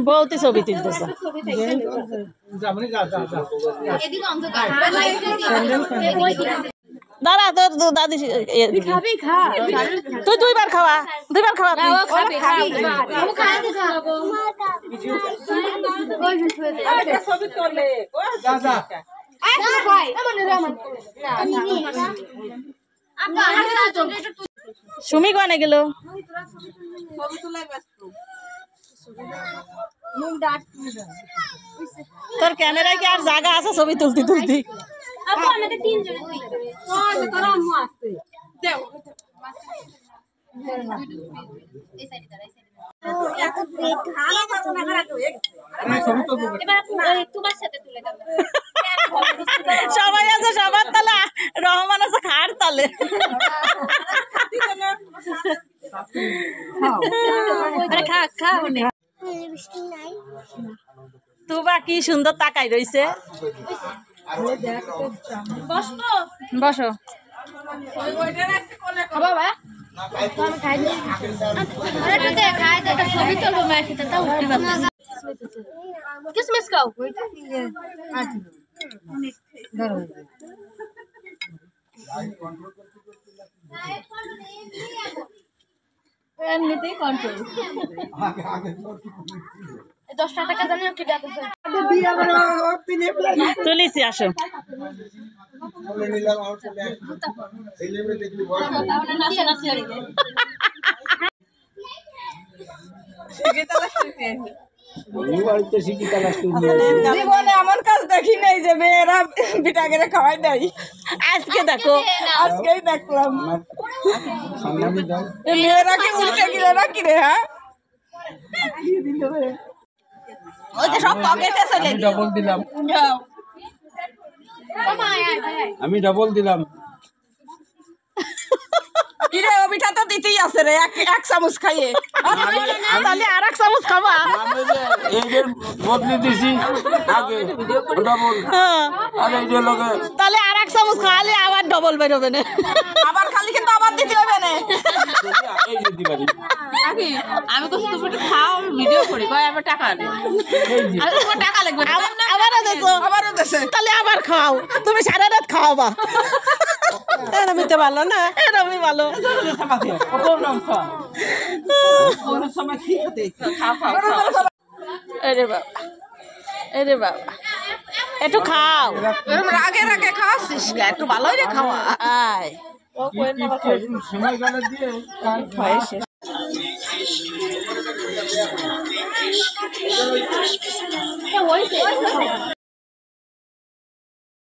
বহুতই ছবি তুলতেছে দাঁড়া তোর দাদি তুই দুইবার খাওয়া সুমি কোনে গেল তোর ক্যামেরায় কি আর জায়গা আছে ছবি তুলতে তুলতে সবাই আছে সবার তালে রহমান আছে খার তালে তুবা কি সুন্দর তাকাই রইছে বসো किसमिस खाओ এমনিতেই কন্ট্রোল 10 টাকা জানি কি দাও তুলিছি আসো জীবনে এমন কাজ দেখি নাই যে মেয়েরা পিঠা করে খাওয়াই দেয় আজকে দেখো আজকেই দেখলাম মেয়েরা কি উল্টে গেলে না কি রে হ্যাঁ ওই যে সব পকেটে চলে গেল ডবল দিলাম আমি ডবল দিলাম কিরে ও পিঠা তো দিতেই আছে রে এক চামচ খাইয়ে তাহলে আর এক চামচ খাবা এই যে বদলি দিছি আগে ডবল আর এই যে লগে তাহলে আর এক চামচ খাওয়ালে আবার ডবল বেরোবে না আবার খালি কিন্তু আবার দিতে হবে না এই যে দিবারি নাকি আমি তো শুধু একটু খাও ভিডিও করি কয় আবার টাকা আনে আর তোমার টাকা লাগবে আবারও দেছো তাহলে আবার খাও তুমি সারা রাত খাওয়াবা এরমই তো ভালো না এরমই ভালো এরে বাবা একটু খাও রাগে রাগে খাওয়াছিস একটু ভালোই রে খাওয়া আয় সময় গেলে দিয়ে ওই